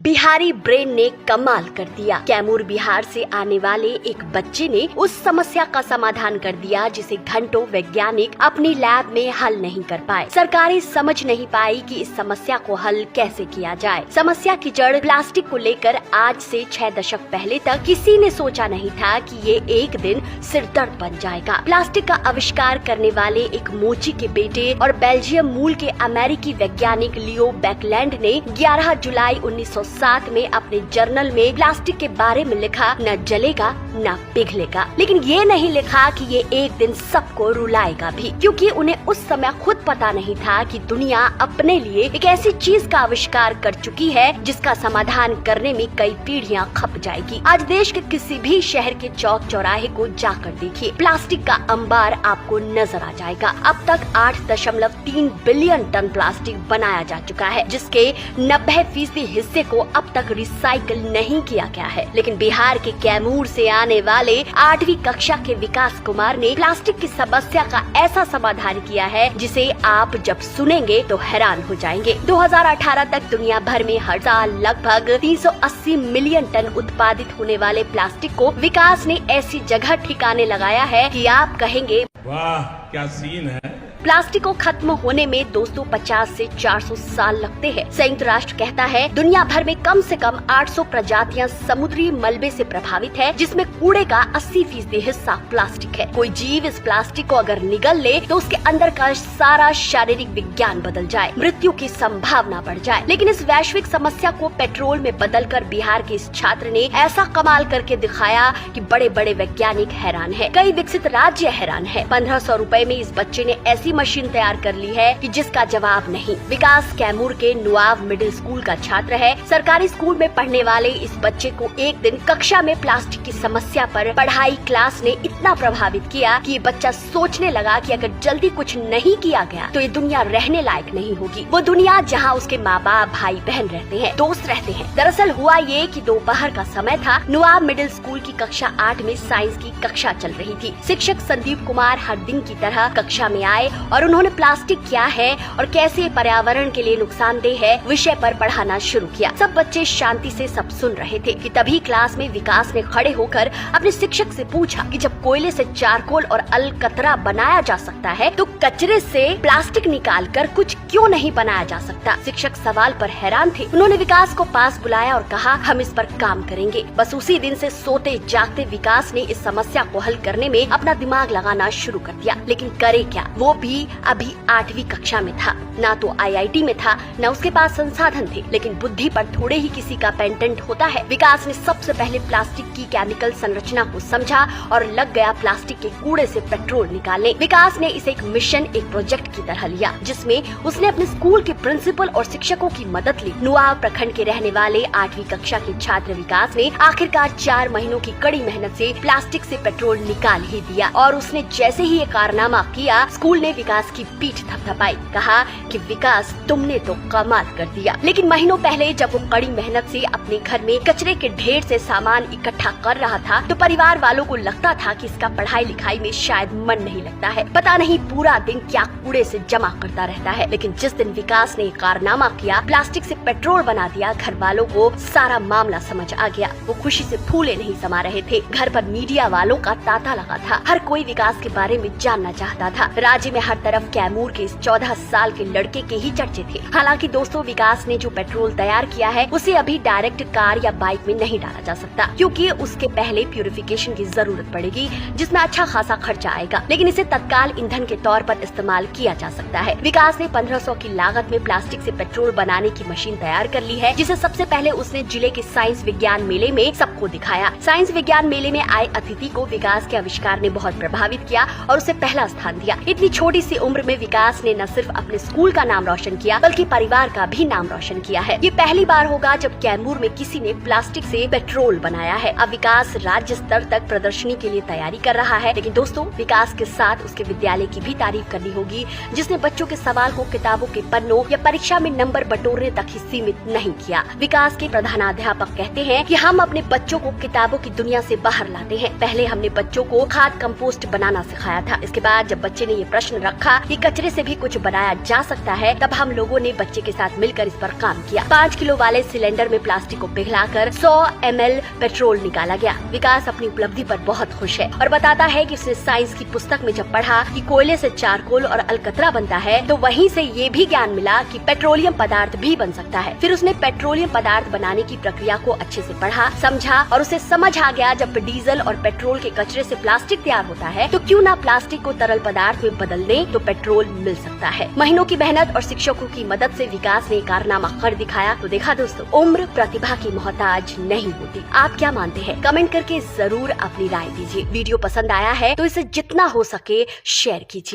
Bihari brain ने कमाल कर दिया। कैमूर बिहार से आने वाले एक बच्चे ने उस समस्या का समाधान कर दिया जिसे घंटों वैज्ञानिक अपनी लैब में हल नहीं कर पाए। सरकारें समझ नहीं पाई कि इस समस्या को हल कैसे किया जाए। समस्या की जड़ प्लास्टिक को लेकर आज से 6 दशक पहले तक किसी ने सोचा नहीं था कि ये एक दिन सिरदर्द बन जाएगा। प्लास्टिक का आविष्कार करने वाले एक मोची के बेटे और बेल्जियम मूल के अमेरिकी वैज्ञानिक लियो बैकलैंड ने 11 जुलाई 1907 में अपने जर्नल में प्लास्टिक के बारे में लिखा, न जलेगा न पिघलेगा। लेकिन ये नहीं लिखा कि ये एक दिन सबको रुलाएगा भी, क्योंकि उन्हें उस समय खुद पता नहीं था कि दुनिया अपने लिए एक ऐसी चीज का आविष्कार कर चुकी है जिसका समाधान करने में कई पीढ़ियां खप जाएगी। आज देश के किसी भी शहर के चौक चौराहे को जाकर देखिए, प्लास्टिक का अंबार आपको नजर आ जाएगा। अब तक 8.3 बिलियन टन प्लास्टिक बनाया जा चुका है, जिसके 90% हिस्से को अब तक रिसाइकिल नहीं किया गया है। लेकिन बिहार के कैमूर से आने वाले 8वीं कक्षा के विकास कुमार ने प्लास्टिक की समस्या का ऐसा समाधान किया है जिसे आप जब सुनेंगे तो हैरान हो जाएंगे। 2018 तक दुनिया भर में हर साल लगभग 380 मिलियन टन उत्पादित होने वाले प्लास्टिक को विकास ने ऐसी जगह ठिकाने लगाया है कि आप कहेंगे, वाह क्या सीन है। प्लास्टिक को खत्म होने में 250 से 400 साल लगते हैं। संयुक्त राष्ट्र कहता है दुनिया भर में कम से कम 800 प्रजातियां समुद्री मलबे से प्रभावित है, जिसमें कूड़े का 80% हिस्सा प्लास्टिक है। कोई जीव इस प्लास्टिक को अगर निगल ले तो उसके अंदर का सारा शारीरिक विज्ञान बदल जाए, मृत्यु की संभावना बढ़ जाए। लेकिन इस वैश्विक समस्या को पेट्रोल में बदलकर बिहार के इस छात्र ने ऐसा कमाल करके दिखाया कि बड़े बड़े वैज्ञानिक हैरान है, कई विकसित राज्य हैरान है। 1500 रुपए में इस बच्चे ने ऐसी मशीन तैयार कर ली है कि जिसका जवाब नहीं। विकास कैमूर के नुआव मिडिल स्कूल का छात्र है। सरकारी स्कूल में पढ़ने वाले इस बच्चे को एक दिन कक्षा में प्लास्टिक की समस्या पर पढ़ाई क्लास ने इतना प्रभावित किया कि ये बच्चा सोचने लगा कि अगर जल्दी कुछ नहीं किया गया तो ये दुनिया रहने लायक नहीं होगी। वो दुनिया जहाँ उसके माँ बाप, भाई बहन रहते हैं, दोस्त रहते हैं। दरअसल हुआ ये कि दोपहर का समय था। नुआव मिडिल स्कूल की कक्षा 8 में साइंस की कक्षा चल रही थी। शिक्षक संदीप कुमार हर दिन की तरह कक्षा में आए और उन्होंने प्लास्टिक क्या है और कैसे पर्यावरण के लिए नुकसानदेह है विषय पर पढ़ाना शुरू किया। सब बच्चे शांति से सब सुन रहे थे कि तभी क्लास में विकास ने खड़े होकर अपने शिक्षक से पूछा कि जब कोयले से चारकोल और अलकतरा बनाया जा सकता है तो कचरे से प्लास्टिक निकालकर कुछ क्यों नहीं बनाया जा सकता। शिक्षक सवाल पर हैरान थे। उन्होंने विकास को पास बुलाया और कहा, हम इस पर काम करेंगे। बस उसी दिन से सोते जागते विकास ने इस समस्या को हल करने में अपना दिमाग लगाना शुरू कर दिया। लेकिन करे क्या, वो भी अभी 8वीं कक्षा में था। ना तो IIT में था, न उसके पास संसाधन थे, लेकिन बुद्धि पर थोड़े ही किसी का पेटेंट होता है। विकास ने सबसे पहले प्लास्टिक की केमिकल संरचना को समझा और लग गया प्लास्टिक के कूड़े से पेट्रोल निकालने। विकास ने इसे एक मिशन, एक प्रोजेक्ट की तरह लिया, जिसमें उसने अपने स्कूल के प्रिंसिपल और शिक्षकों की मदद ली। नुआव प्रखंड के रहने वाले 8वीं कक्षा के छात्र विकास ने आखिरकार 4 महीनों की कड़ी मेहनत से प्लास्टिक से पेट्रोल निकाल ही दिया। और उसने जैसे ही ये कारनामा किया, स्कूल ने विकास की पीठ थपथपाई, कहा कि विकास तुमने तो कमाल कर दिया। लेकिन महीनों पहले जब वो कड़ी मेहनत से अपने घर में कचरे के ढेर से सामान इकट्ठा कर रहा था तो परिवार वालों को लगता था कि इसका पढ़ाई लिखाई में शायद मन नहीं लगता है, पता नहीं पूरा दिन क्या कूड़े से जमा करता रहता है। लेकिन जिस दिन विकास ने कारनामा किया, प्लास्टिक से पेट्रोल बना दिया, घर वालों को सारा मामला समझ आ गया। वो खुशी से फूले नहीं समा रहे थे। घर पर मीडिया वालों का तांता लगा था। हर कोई विकास के बारे में जानना चाहता था। राज्य में हर तरफ कैमूर के इस 14 साल के लड़के के ही चर्चे थे। हालांकि दोस्तों, विकास ने जो पेट्रोल तैयार किया है उसे अभी डायरेक्ट कार या बाइक में नहीं डाला जा सकता, क्योंकि उसके पहले प्यूरिफिकेशन की जरूरत पड़ेगी, जिसमें अच्छा खासा खर्चा आएगा। लेकिन इसे तत्काल ईंधन के तौर पर इस्तेमाल किया जा सकता है। विकास ने 1500 की लागत में प्लास्टिक से पेट्रोल बनाने की मशीन तैयार कर ली है, जिसे सबसे पहले उसने जिले के साइंस विज्ञान मेले में सबको दिखाया। साइंस विज्ञान मेले में आए अतिथि को विकास के आविष्कार ने बहुत प्रभावित किया और उसे पहला स्थान दिया। इतनी छोटी सी उम्र में विकास ने न सिर्फ अपने स्कूल का नाम रोशन किया बल्कि परिवार का भी नाम रोशन किया है। ये पहली बार होगा जब कैमूर में किसी ने प्लास्टिक से पेट्रोल बनाया है। अब विकास राज्य स्तर तक प्रदर्शनी के लिए तैयारी कर रहा है। लेकिन दोस्तों, विकास के साथ उसके विद्यालय की भी तारीफ करनी होगी, जिसने बच्चों के सवाल को किताबों के पन्नों या परीक्षा में नंबर बटोरने तक ही सीमित नहीं किया। विकास के प्रधानाध्यापक कहते हैं कि हम अपने बच्चों को किताबों की दुनिया से बाहर लाते हैं। पहले हमने बच्चों को खाद कंपोस्ट बनाना सिखाया था। इसके बाद बाद जब बच्चे ने ये प्रश्न रखा कि कचरे से भी कुछ बनाया जा सकता है, तब हम लोगों ने बच्चे के साथ मिलकर इस पर काम किया। 5 किलो वाले सिलेंडर में प्लास्टिक को पिघलाकर 100 ml पेट्रोल निकाला गया। विकास अपनी उपलब्धि पर बहुत खुश है और बताता है कि उसने साइंस की पुस्तक में जब पढ़ा कि कोयले से चारकोल और अलकतरा बनता है, तो वहीं से ये भी ज्ञान मिला कि पेट्रोलियम पदार्थ भी बन सकता है। फिर उसने पेट्रोलियम पदार्थ बनाने की प्रक्रिया को अच्छे से पढ़ा, समझा और उसे समझ आ गया जब डीजल और पेट्रोल के कचरे से प्लास्टिक तैयार होता है, तो क्यों ना प्लास्टिक को तरल पदार्थ में बदल दें तो पेट्रोल मिल सकता है। महीनों की मेहनत और शिक्षकों की मदद से विकास ने कारनामा कर दिखाया। तो देखा दोस्तों, उम्र प्रतिभा की मोहताज नहीं होती। आप क्या मानते हैं? कमेंट करके जरूर अपनी राय दीजिए। वीडियो पसंद आया है तो इसे जितना हो सके शेयर कीजिए।